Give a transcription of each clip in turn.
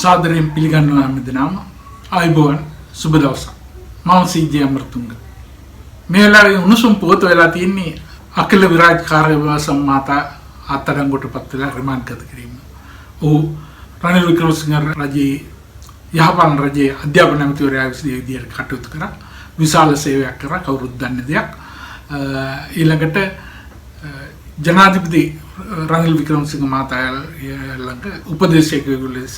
සාදරයෙන් පිළිගන්නවා හැමදෙනාම ආයුබෝවන් සුබ දවසක්. මම සීජේ අමරතුංග. මේ වෙලාවේ උණුසුම් පුවත වෙලා තියෙන්නේ අකිල විරාජ් කාර්යවසම් මහතා අත්අඩංගුවට පත් වෙලා රිමාන්ඩ් ගත කිරීම. ඔහු රනිල් වික්‍රමසිංහ රජයේ යහපන් රජයේ අධ්‍යාපන ඇමතිවරයා විදිහට කටයුතු කරා. විශාල සේවයක් කරා, කවුරුත් දන්නේ දෙයක්. ඊළඟට ජනාධිපති රනිල් වික්‍රමසිංහ මහතා ළඟ උපදේශකයෙකු ලෙස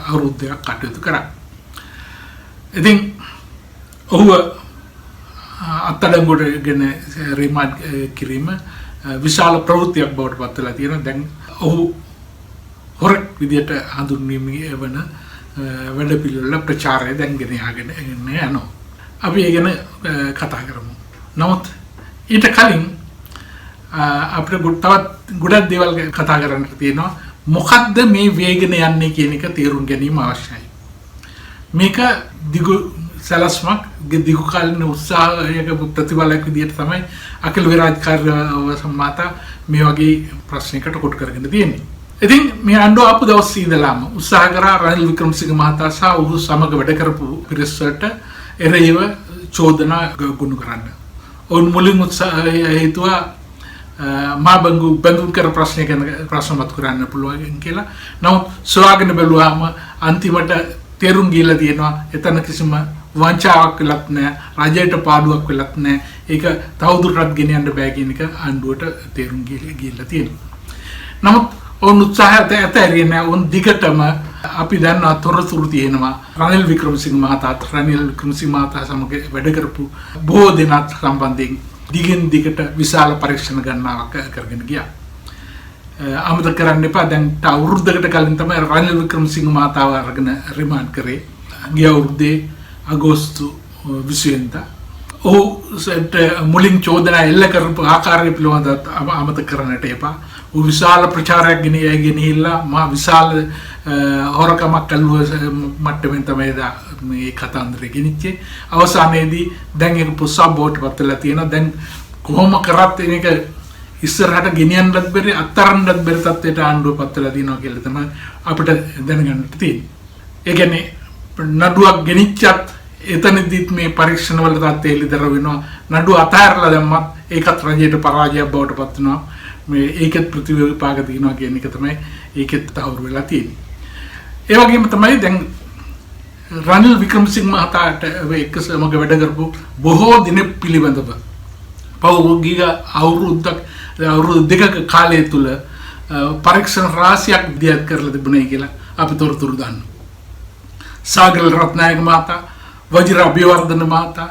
අවුරුදු දෙකක් කටයුතු කරා. ඉතින් ඔහුව අත්අඩංගුවට ගෙන රිමාන්ඩ් කිරීම විශාල ප්‍රවෘත්තියක් බවට පත් වෙලා තියෙනවා. දැන් ඔහු හොරක් විදියට හඳුන්වීමේ වන වැඩපිළිවෙල ප්‍රචාරය දැන් ගෙන යනවා. අපි ඒ ගැන කතා කරමු. නමුත් ඊට කලින් අපිට තවත් ගොඩක් දේවල් කතා කරන්න තියෙනවා. මොකද්ද මේ වේගන යන්නේ කියන එක තේරුම් ගැනීම අවශ්‍යයි. මේක දිගු සැලැස්මක්, දිගු කාලින උත්සාහයක ප්‍රතිඵලයක් විදිහට තමයි අකිල විරාජ් කාර්යවසම් මහතා මේ වගේ ප්‍රශ්නයකට කොට කරගෙන තියෙන්නේ. ඉතින් මේ අඬෝ ආපු දවස් ඉඳලාම උත්සාහ කරා රනිල් වික්‍රමසිංහ මහතා සහ ඔහු සමග වැඩ කරපු පිරිසට එරෙහිව චෝදනා ගොනු කරන්න. ඔවුන් මුලින් හේතුවා මා බඳුන් කර ප්‍රශ්න ගැන ප්‍රශ්න මත කරන්න පුළුවන් කියලා. නමුත් සොයාගෙන බැලුවාම අන්තිමට තේරුම් ගිහලා තියෙනවා එතන කිසිම වංචාවක් වෙලත් නැහැ, රජයට පාඩුවක් වෙලත් නැහැ. ඒක තවදුරටත් ගෙන යන්න බෑ කියන එක ආණ්ඩුවට තේරුම් ගිහලා තියෙනවා. නමුත් ඔවුන් උත්සාහය ඇතැරියේ නැහැ. ඔවුන් දිගටම අපි දන්නා තොරතුරු තියෙනවා රනිල් වික්‍රමසිංහ මහතා සමග වැඩ කරපු බොහෝ දෙනාත් සම්බන්ධයෙන් දිගින් දිගට විශාල පරීක්ෂණ ගණනාවක් කරගෙන ගියා. අමතක කරන්න එපා, දැන් අවුරුද්දකට කලින් තමයි රනිල් වික්‍රමසිංහ මහතාව අරගෙන රිමාන්ඩ් කරේ. ගිය අවුරුද්දේ අගෝස්තු 20 වෙනිදා. ඔහු මුලින් චෝදනා එල්ල කරපු ආකාරය පිළිබඳව අමතක කරන්නට එපා. ඔහු විශාල ප්‍රචාරයක් ගෙනහිල්ලා මා විශාල හොරකමක් කළුව මට්ටමින් තමයි මේ කතන්දරේ ගෙනිච්චේ. අවසානයේදී දැන් ඒක පුස්සා බෝට් පත් වෙලා තියෙනවා. දැන් කොහොම කරත් මේක ඉස්සරහට ගෙනියන්නත් බැරි, අත්තරන්නත් බැරි තත්ත්වයට ආණ්ඩුව පත් වෙලා තියෙනවා කියලා තමයි අපිට දැනගන්න තියෙන්නේ. ඒ කියන්නේ නඩුවක් ගෙනිච්චත් එතනදිත් මේ පරීක්ෂණ වල තත්ත්වය එළිදර වෙනවා. නඩුව අතහැරලා දැම්මත් ඒකත් රජයට පරාජයක් බවට පත් වෙනවා. මේ ඒකත් ප්‍රතිවිපාක දිනවා කියන එක තමයි ඒකෙත් තහවුරු වෙලා තියෙන්නේ. ඒ වගේම තමයි දැන් රනිල් වික්‍රමසිංහ මහතාට එක්ක සමග වැඩ කරපු බොහෝ දින පිළිබඳව පෞද්ගලික අවුරුදු දෙකක කාලය තුල පරීක්ෂණ රාශියක් දියත් කරලා තිබුණේ කියලා අපි තොරතුරු දන්නවා. සාගර රත්නායක මහතා, වජිර අභිවර්ධන මහතා,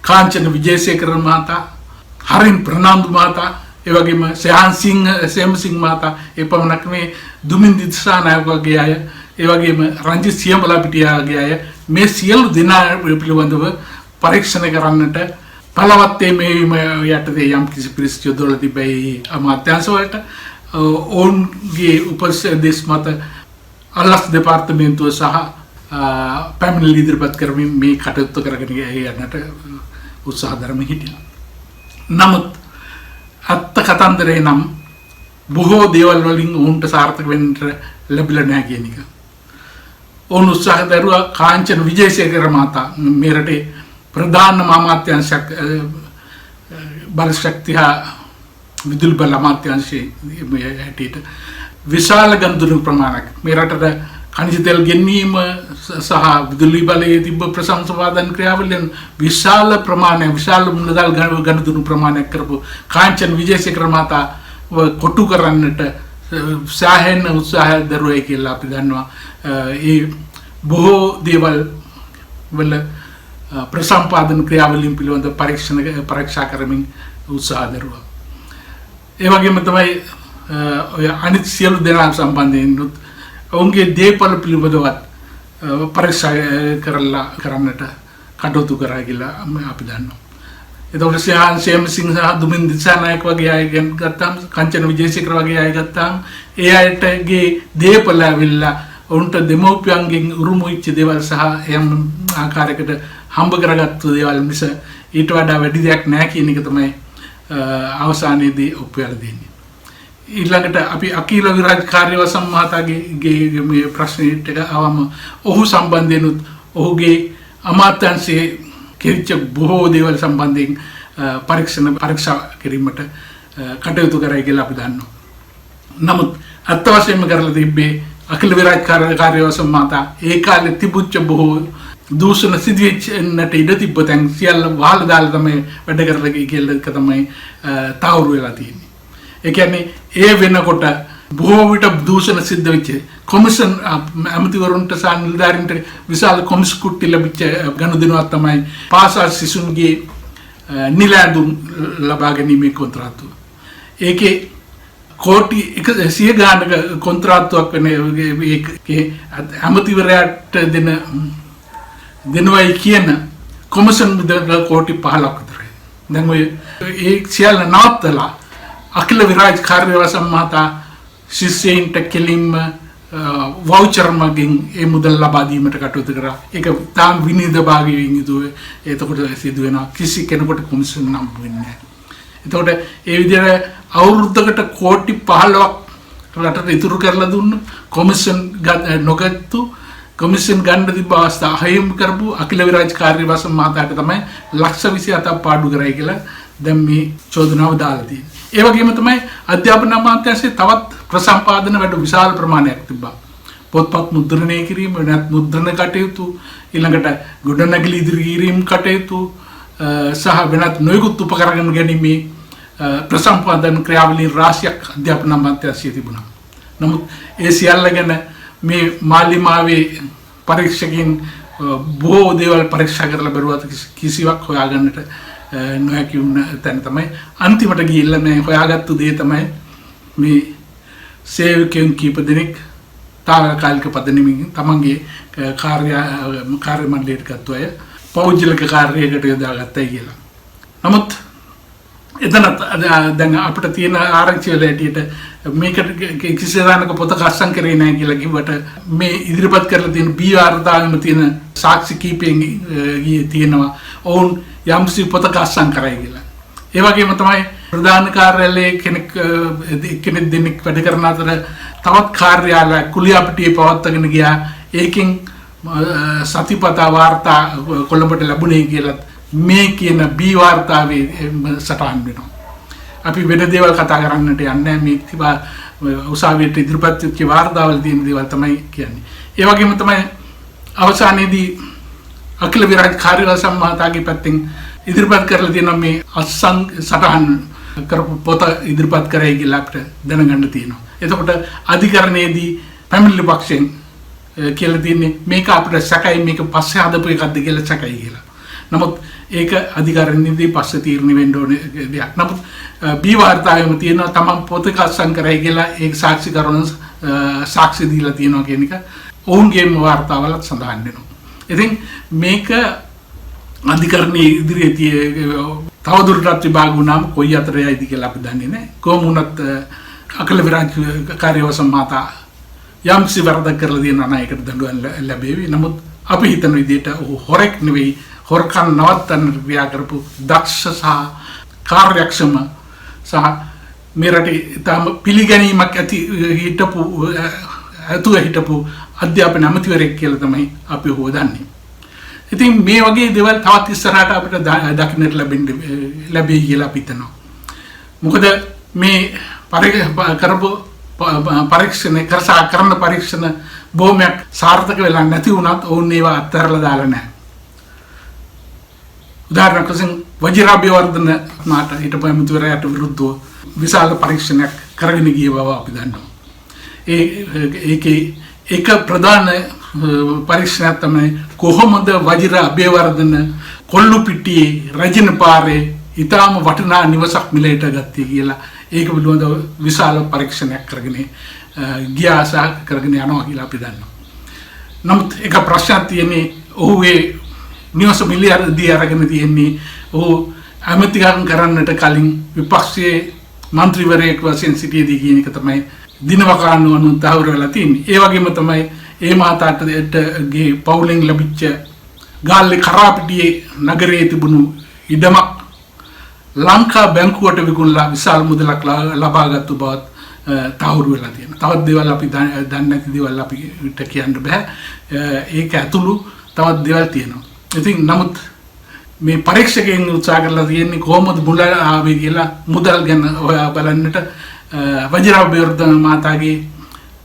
කාංචන විජේසේකර මහතා, හරින් ප්‍රනාන්දු මහතා, ඒ වගේම සේමසිංහ මහතා, ඒ පමණක් මේ දුමින් දිසානායක වගේ අය, ඒ වගේම රංජිත් සියඹලා පිටියාගේ අය මේ සියලු දෙනා පිළිබඳව පරීක්ෂණ කරන්නට බලවත්තේ මේ යටතේ යම් කිසි පිරිස් යොදවලා තිබෙයි අමාත්‍යාංශ වලට. ඔවුන්ගේ උපදේශ මත අල්ලස් දෙපාර්තමේන්තුව සහ පැමිණිලි ඉදිරිපත් කරමින් මේ කටයුතු කරගෙන යන්නට උත්සාහ දරමින් හිටියා. නමුත් අත්ත කතන්දරේ නම් බොහෝ දේවල් වලින් ඔවුන්ට සාර්ථක වෙන්න ලැබිලා නැහැ කියන එක. ඔවුන් උත්සාහ දරුවා කාංචන විජේසේකර මහතා මේ රටේ ප්‍රධාන අමාත්‍යාංශයක් බලශක්තිය විදුලි බල අමාත්‍යාංශයේ හැටියට විශාල ගනුදෙනු ප්‍රමාණයක් මේ රටට खनिज तेल ගෙන්වීම සහ විදුලි බලයේ තිබ්බ ප්‍රසංසවාදන ක්‍රියාවලියන් විශාල මුදල් ගනුදෙනු ප්‍රමාණයක් කරපු කාංචන විජේසේකර මහතා කොටු කරන්නට සෑහෙන උත්සාහය දරුවයි කියලා අපි දන්නවා. ඒ බොහෝ දේවල් වල ප්‍රසම්පාදන ක්‍රියාවලියන් පිළිබඳ පරීක්ෂා කරමින් උත්සාහ දරුවා. ඒ වගේම තමයි ඔය අනිත් සියලු දෙනා සම්බන්ධයෙන් ඔවුන්ගේ දේපල පිළිබඳවත් පරීක්ෂා කරන්නට කටයුතු කරා කියලා අපි දන්නවා. එතකොට සේමසිංහ සහ දුමින් දිසානායක වගේ අය ගත්තාම, කාංචන විජේසේකර වගේ අය ගත්තාම ඒ අයටගේ දේපල ඇවිල්ලා ඔවුන්ට දෙමෝපියන්ගෙන් උරුම වෙච්ච දේවල් සහ එම් ආකාරයකට හම්බ කරගත්තු දේවල් මිස ඊට වඩා වැඩි දෙයක් නැහැ කියන එක තමයි අවසානයේදී ඔප්පු වෙලා දෙන්නේ. ඊළඟට අපි අකීල විරාජ් කාර්යවසම් මහතාගේ මේ ප්‍රශ්නෙට ආවම ඔහු සම්බන්ධයෙන් ඔහුගේ අමාත්‍යාංශයේ කෙරිච්ච බොහෝ දේවල් සම්බන්ධයෙන් පරීක්ෂා කිරීමට කටයුතු කරයි කියලා අපි දන්නවා. නමුත් අත් වශයෙන්ම කරලා තිබ්බේ අකීල විරාජ් කාර්යවසම් මහතා ඒ කාලේ තිබුච්ච බොහෝ දූෂණ සිදුවෙන්නට ඉඩ තිබ්බ තැන් සියල්ල වහලා දාලා තමයි වැඩ කරලා කියලා එක තමයි තාවුරු වෙලා තියෙන්නේ. ඒ කියන්නේ ඒ වෙනකොට බොහෝ විට දූෂණ සිද්ධ වෙච්ච කොමිෂන් ඇමතිවරුන්ට සහ නිලධාරීන්ට විශාල කොමිස් කුට්ටි ලැබිච්ච ගනුදෙනුවක් තමයි පාසල් සිසුන්ගේ නිලැඳුම් ලබා ගැනීමේ කොන්ත්‍රාත්තුව. ඒකේ කෝටි 100 ගානක කොන්ත්‍රාත්තුවක් වෙන ඒකේ ඇමතිවරයාට දෙනවයි කියන කොමිෂන් මුදල කෝටි 15ක් විතරයි. දැන් ඔය ඒ සියල්ල නවත්තලා අකීල විරාජ් කාර්යවසම් මහතා ශිෂ්‍යයින්ට කෙලින්ම වවුචර් මගින් ඒ මුදල් ලබා දීමට කටයුතු කරා. ඒක තාම විනිවිද භාගයෙන් යුතුව එතකොට සිදු වෙනවා. කිසි කෙනෙකුට කොමිෂන් නම් වෙන්නේ නැහැ. එතකොට ඒ විදිහට අවුරුද්දකට කෝටි 15ක් රටට ඉතුරු කරලා දුන්න කොමිෂන් නොගත්තු කොමිෂන් ගන්න තිබ්බ අවස්ථා හයම් කරපු අකීල විරාජ් කාර්යවසම් මහතාට තමයි ලක්ෂ 27ක් පාඩු කරයි කියලා දැන් මේ චෝදනාව දාලා තියෙන්නේ. ඒ වගේම තමයි අධ්‍යාපන අමාත්‍යාංශයේ තවත් ප්‍රසම්පාදන වැඩ විශාල ප්‍රමාණයක් තිබ්බා. පොත්පත් මුද්‍රණය කිරීම, වෙනත් මුද්‍රණ කටයුතු, ඊළඟට ගොඩනැගිලි ඉදිරි කිරීම කටයුතු සහ වෙනත් නොයෙකුත් උපකරණ ගැනීමේ ප්‍රසම්පාදන ක්‍රියාවලීන් රාශියක් අධ්‍යාපන අමාත්‍යාංශයේ තිබුණා. නමුත් ඒ සියල්ල ගැන මේ මාලිමාවේ පරීක්ෂකයන් බොහෝ දේවල් පරීක්ෂා කරලා බැලුවත් කිසිවක් හොයාගන්නට නොහැකි වුණ තැන තමයි අන්තිමට ගිහිල්ලා මේ හොයාගත්තු දේ තමයි මේ සේවකයන් කීප දෙනෙක් තාවකාලික පදනමින් තමන්ගේ කාර්ය මණ්ඩලයට ගත්තු අය පෞද්ගලික කාර්යයකට යොදාගත්තයි කියලා. නමුත් එතන දැන් අපිට තියෙන ආරංචි වල ඇටියට මේකට කිසිදානක පොතක අස්සම් කරේ නැහැ කියලා කිව්වට මේ ඉදිරිපත් කරලා තියෙන බී ආර්තාවෙම තියෙන සාක්ෂි කීපයෙන් තියෙනවා ඔවුන් යම්සි පොතක අස්සම් කරයි කියලා. ඒ වගේම තමයි ප්‍රධාන කාර්යාලයේ කෙනෙක් දෙනෙක් වැඩ කරන අතර තවත් කාර්යාලය කුලියාපිටියේ පවත්වාගෙන ගියා. ඒකෙන් සතිපතා වාර්තා කොළඹට ලැබුණේ කියලා මේ කියන බී වාර්තාවේ සටහන් වෙනවා. අපි වෙන දේවල් කතා කරන්නට යන්නේ මේ තිබා උසාවියට ඉදිරිපත් වෙච්ච වාර්තාවල තියෙන දේවල් තමයි කියන්නේ. ඒ වගේම තමයි අවසානයේදී අකීල විරාජ් කාර්යවසම් මහතාගේ පැත්තෙන් ඉදිරිපත් කරලා තියෙන මේ අස්සම් සටහන් කරපු පොත ඉදිරිපත් කරයි කියලා අපිට දැනගන්න තියෙනවා. එතකොට අධිකරණයේදී පැමිණිලි පක්ෂයෙන් කියලා තියෙන්නේ මේක අපිට සැකයි මේක පස්සේ හදපු එකක්ද කියලා සැකයි කියලා. නමුත් ඒක අධිකරණයේදී පස්සේ තීරණය වෙන්න ඕනේ දෙයක්. නමුත් බී වාර්තාවෙම තියෙනවා තමන් පොතක අස්සම් කරයි කියලා ඒක සාක්ෂිකරණ සාක්ෂි දීලා තියෙනවා කියන එක ඔවුන්ගේම වාර්තාවල සඳහන් වෙනවා. ඉතින් මේක අධිකරණයේ ඉදිරියේ තවදුරටත් විභාග වුණාම කොයි අතරේ යයිද කියලා අපි දන්නේ නැහැ. කොහොම වුණත් අකීල විරාජ් කාර්යවසම් මහතා යම්සි වරදක් කරලා තියෙනවා නම් ඒකට දඬුවම් ලැබෙවි. නමුත් අපි හිතන විදිහට ඔහු හොරෙක් නෙවෙයි, හොරකම් නවත්තන්න ක්‍රියා කරපු දක්ෂ සහ කාර්යක්ෂම සහ මේ රටේ තාම පිළිගැනීමක් ඇති හිටපු අධ්‍යාපන අමාත්‍යවරයෙක් කියලා තමයි අපි ඔහු දන්නේ. ඉතින් මේ වගේ දේවල් තවත් ඉස්සරහට අපිට දකින්නට ලැබෙයි කියලා අපි හිතනවා. මොකද මේ කරපු පරීක්ෂණ බොහොමයක් සාර්ථක වෙලා නැති වුණත් ඔවුන් ඒවා අත්හැරලා දාලා නැහැ. උදාහරණයක් වශයෙන් වජිරාභිවර්ධන මාට හිටපු ඇමතිවරයාට විරුද්ධව විශාල පරීක්ෂණයක් කරගෙන ගිය බව අපි දන්නවා. ඒකේ එක ප්‍රධාන පරීක්ෂණයක් තමයි කොහොමද වජිරාභිවර්ධන කොල්ලුපිටියේ රජින පාරේ ඊටාම වටිනා නිවසක් මිලයට ගත්තේ කියලා ඒක පිළිබඳව විශාල පරීක්ෂණයක් කරගෙන ගියාසා කරගෙන යනවා කියලා අපි දන්නවා. නමුත් එක ප්‍රශ්නයක් තියෙන්නේ ඔහු ඒ නිවස මිලදී අරගෙන තියෙන්නේ ඔහු ඇමතිකම් කරන්නට කලින් විපක්ෂයේ මන්ත්‍රීවරයෙක් වශයෙන් සිටියේදී කියන එක තමයි දිනවකාණු අනුව තහවුරු වෙලා තියෙන්නේ. ඒ වගේම තමයි ඒ මහතාට ගේ පවුලෙන් ලැබිච්ච ගාල්ලේ කරාපිටියේ නගරයේ තිබුණු ඉඩමක් ලංකා බැංකුවට විකුණලා විශාල මුදලක් ලබාගත්තු බවත් තහවුරු වෙලා තියෙනවා. තවත් දේවල් අපි දන්නේ නැති දේවල් අපිට කියන්න බෑ. ඒක ඇතුළු තවත් දේවල් තියෙනවා. ඉතින් නමුත් මේ පරීක්ෂකයන් උත්සාහ කරලා තියෙන්නේ කොහොමද මුල ආවේ කියලා මුදල් ගැන හොයා බලන්නට වජිරාව බේවර්ධන මහතාගේ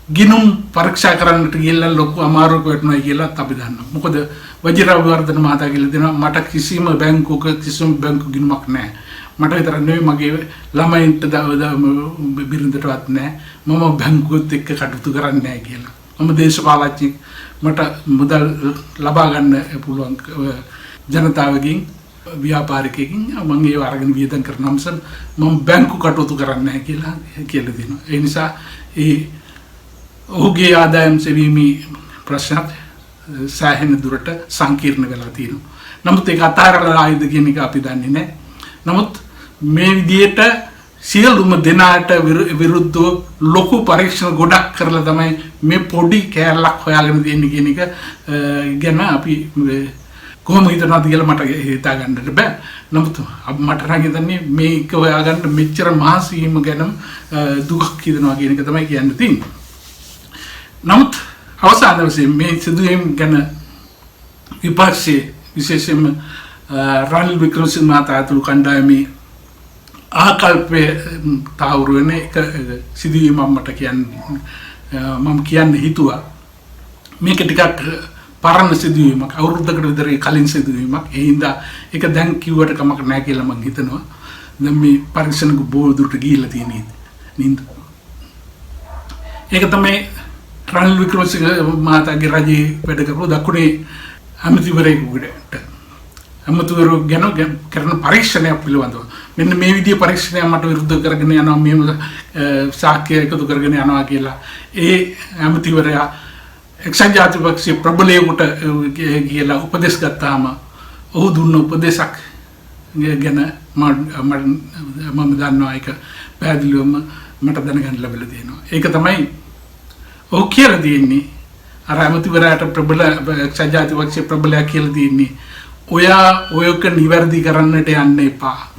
ගිනුම් පරීක්ෂා කරන්නට ගිහලා ලොකු අමාරුවක් වෙටුණා කියලා අපි දන්නවා. මොකද වජිරාව බේවර්ධන මහතා කියලා දෙනවා මට කිසිම බැංකුවක කිසිම බැංකු ගිණුමක් නැහැ. මට විතර නෙවෙයි මගේ ළමයින්ට බිරිඳටවත් නැහැ. මම බැංකුවත් එක්ක කටයුතු කරන්නේ නැහැ කියලා. මම දේශපාලඥයෙක් මට මුදල් ලබා ගන්න පුළුවන් ජනතාවගෙන් ව්‍යාපාරිකයෙක්ගෙන් මම ඒව අරගෙන වියදම් කරනවා මිස මම බැංකු කටයුතු කරන්නේ නැහැ කියලා දෙනවා. ඒ නිසා ඔහුගේ ආදායම් සෙවීමේ ප්‍රශ්නත් සෑහෙන දුරට සංකීර්ණ වෙලා තියෙනවා. නමුත් ඒක අතාරලා ආයිද කියන එක අපි දන්නේ නැහැ. නමුත් මේ විදිහට සියලුම දෙනාට විරුද්ධව ලොකු පරීක්ෂණ ගොඩක් කරලා තමයි මේ පොඩි කෑල්ලක් හොයාගෙන දෙන්නේ කියන එක ගැන අපි කොහොම හිතනවාද කියලා මට හිතා ගන්නට බෑ. නමුත් මට නම් හිතන්නේ මේක හොයාගන්න මෙච්චර මහන්සි වීම ගැන දුකක් හිතනවා කියන එක තමයි කියන්න තියෙන්නේ. නමුත් අවසාන වශයෙන් මේ සිදුවීම් ගැන විපක්ෂයේ විශේෂයෙන්ම රනිල් වික්‍රමසිංහ මහතා ඇතුළු කණ්ඩායමේ ආකල්පයේ තහවුරු වෙන එක සිදුවීමක් මට මම කියන්න හිතුවා. මේක ටිකක් පරණ සිදුවීමක් අවුරුද්දකට විතර කලින් සිදුවීමක්. ඒ හින්දා ඒක දැන් කිව්වට කමක් නැහැ කියලා මම හිතනවා. දැන් මේ පරීක්ෂණ බොහෝ දුරට ගිහිල්ලා තියෙන නේද? ඒක තමයි රනිල් වික්‍රමසිංහ මහතාගේ රජයේ වැඩ කරපු දකුණේ ඇමතිවරයෙකුට අමතුරු ගැන කරන පරීක්ෂණයක් පිළිබඳව මෙන්න මේ විදිහේ පරීක්ෂණයක් මට විරුද්ධ කරගෙන යනවා මෙහෙම සාක්ෂි එකතු කරගෙන යනවා කියලා ඒ ඇමතිවරයා එක්සත් ජාතික පක්ෂයේ ප්‍රබලයෙකුට කියලා උපදෙස් ගත්තාම ඔහු දුන්න උපදේශක් ගැන මම දන්නවා ඒක පැහැදිලිවම මට දැනගන්න ලැබිලා තියෙනවා. ඒක තමයි ඔහු කියලා දෙන්නේ අර ඇමතිවරයාට ප්‍රබල එක්සත් ජාතික පක්ෂයේ ප්‍රබලයා කියලා දෙන්නේ ඔයක නිවැරදි කරන්නට යන්න එපා.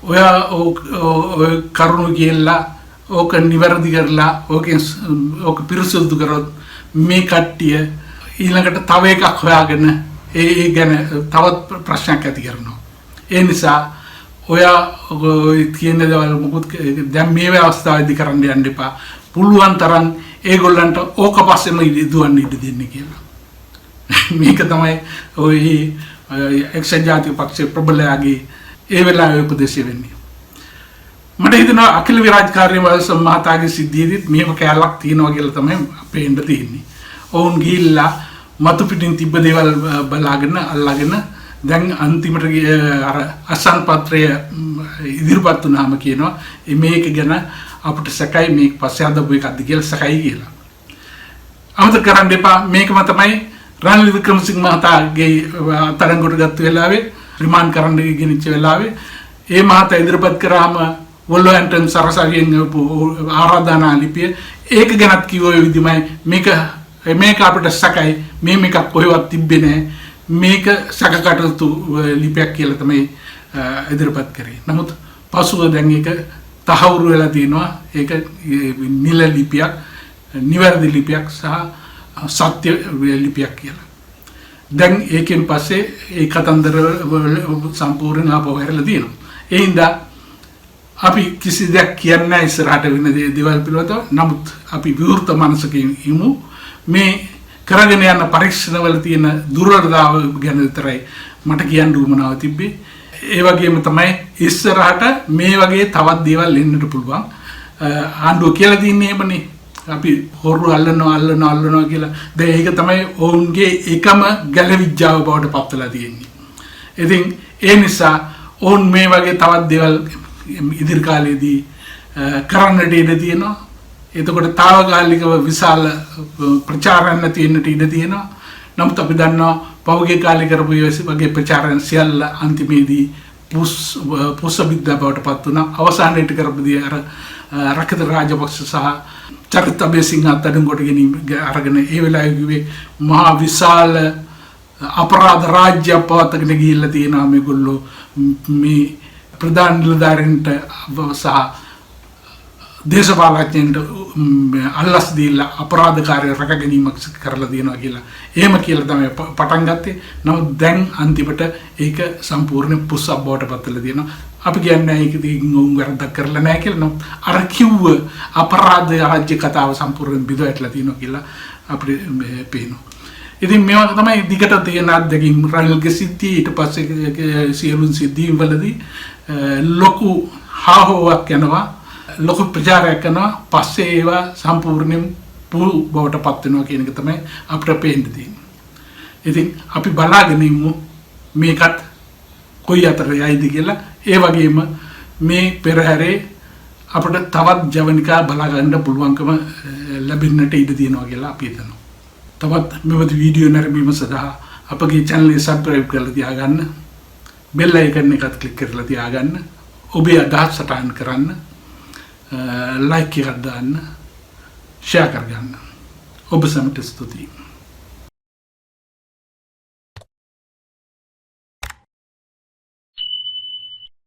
ඔය කරුණු කියලා ඕක නිවැරදි කරලා ඕක පිරිසුදු කරොත් මේ කට්ටිය ඊළඟට තව එකක් හොයාගෙන ඒ ගැන තවත් ප්‍රශ්නයක් ඇති කරනවා. ඒ නිසා ඔය කියන දේවල් මොකද දැන් මේ අවස්ථාවේදී කරන්න යන්න එපා. පුළුවන් තරම් ඒගොල්ලන්ට ඕක පස්සෙම දුවන්න ඉඩ දෙන්න කියලා. මේක තමයි ඔය එක්සත් ජාතික පක්ෂයේ ප්‍රබලයාගේ ඒ වෙලාවේ උපදේශය වෙන්නේ. මට හිතෙනවා අඛිල විරාජකාරී වහන්සේ මහතාගේ සිද්ධියේදීත් මේව කැලක් තියෙනවා කියලා තමයි අපේ ඉන්න තියෙන්නේ. ඔවුන් ගිහිල්ලා මතු පිටින් තිබ්බ දේවල් බලාගෙන අල්ලාගෙන දැන් අන්තිමට අර අසන් පත්‍රය ඉදිරිපත් වුණාම කියනවා මේක ගැන අපිට සැකයි මේක පස්සේ හදපු එකක්ද කියලා සැකයි කියලා. අමතක කරන්න එපා මේකම තමයි රනිල් වික්‍රමසිංහ මහතාගේ තරංගොට ගත්ත වෙලාවේ රිමාන්ඩ් කරන්න ගෙනිච්ච වෙලාවේ ඒ මහතා ඉදිරිපත් කරාම වොල්වර්හැම්ප්ටන් සරසවියෙන් ආරාධනා ලිපිය ඒක ගැනත් කිව්ව විදිහමයි මේක අපිට සැකයි මේක කොහෙවත් තිබ්බේ නැහැ මේක සැකකටයුතු ලිපියක් කියලා තමයි ඉදිරිපත් කරේ. නමුත් පසුව දැන් ඒක තහවුරු වෙලා තියෙනවා ඒක නිල ලිපියක් නිවැරදි ලිපියක් සහ සත්‍ය ලිපියක් කියලා. දැන් ඒකෙන් පස්සේ ඒ කතන්දර සම්පූර්ණ ආපහු හැරලා තියෙනවා. ඒ හින්දා අපි කිසි දෙයක් කියන්නේ නැහැ ඉස්සරහට වෙන දේවල් පිළිබඳව. නමුත් අපි විවෘත මනසකින් ඉමු. මේ කරගෙන යන පරීක්ෂණවල තියෙන දුර්වලතාව ගැන විතරයි මට කියන්න උවමනාව තිබ්බේ. ඒ වගේම තමයි ඉස්සරහට මේ වගේ තවත් දේවල් එන්නට පුළුවන්. ආණ්ඩුව කියලා තින්නේ එහෙමනේ. අපි හොරු අල්ලනවා කියලා. දැන් ඒක තමයි ඔවුන්ගේ එකම ගැලවිජ්ජාව බවට පත්වලා තියෙන්නේ. ඉතින් ඒ නිසා ඔවුන් මේ වගේ තවත් දේවල් ඉදිරි කාලේදී කරන්නට ඉඩ තියෙනවා. එතකොට తాවකාලිකව විශාල ප්‍රචාරණ තියෙන්නට ඉඩ තියෙනවා. නමුත් අපි දන්නවා පෞද්ගලික කාලේ කරපු වගේ ප්‍රචාරණ සියල්ල අන්තිමේදී පුස්සබිද්දා බවට පත් වුණා. අවසානයේට කරපුදී අර රකිත රාජපක්ෂ සහ චරිත අබේසිංහ අත්අඩංගුවට ගැනීම අරගෙන ඒ වෙලාවේ කිව්වේ මහා විශාල අපරාධ රාජ්‍ය පවත්වාගෙන ගිහිල්ලා තියෙනවා මේගොල්ලෝ මේ ප්‍රධාන නිලධාරීන්ට සහ දේශපාලඥයන්ට අල්ලස් දීලා අපරාධකාරය රැක ගැනීමක් කරලා දිනවා කියලා. එහෙම කියලා තමයි පටන් ගත්තේ. නමුත් දැන් අන්තිමට ඒක සම්පූර්ණ පුස්සක් බවට පත් වෙලා තියෙනවා. අපි කියන්නේ ඒක ඉතින් උන් වරදක් කරලා නැහැ කියලා. නමුත් අර කිව්ව අපරාධ රාජ්‍ය කතාව සම්පූර්ණ බිඳවැටලා තියෙනවා කියලා අපිට පේනවා. ඉතින් මේවා තමයි දිගට තියෙන අත්දැකීම්. රනිල්ගේ සිද්ධිය ඊට පස්සේ සියලුම සිද්ධීන් වලදී ලොකු හාහෝවක් යනවා. ලොකු ප්‍රචාරයක් කරනවා. පස්සේ ඒවා සම්පූර්ණයෙන් පුල් බවට පත් වෙනවා කියන එක තමයි අපිට පේන්න තියෙන්නේ. ඉතින් අපි බලාගෙන ඉමු මේකත් කොයි අතර යයිද කියලා. ඒ වගේම මේ පෙරහැරේ අපිට තවත් ජවනිකා බලා ගන්න පුළුවන්කම ලැබෙන්නට ඉඩ තියෙනවා කියලා අපි හිතනවා. තවත් මෙවැනි වීඩියෝ නැරඹීම සඳහා අපගේ channel එක subscribe කරලා තියාගන්න. bell icon එකත් click කරලා තියාගන්න. ඔබේ අදහස් සටහන් කරන්න. like එකක් දාන්න. share කරගන්න. ඔබ සමට ස්තුතියි.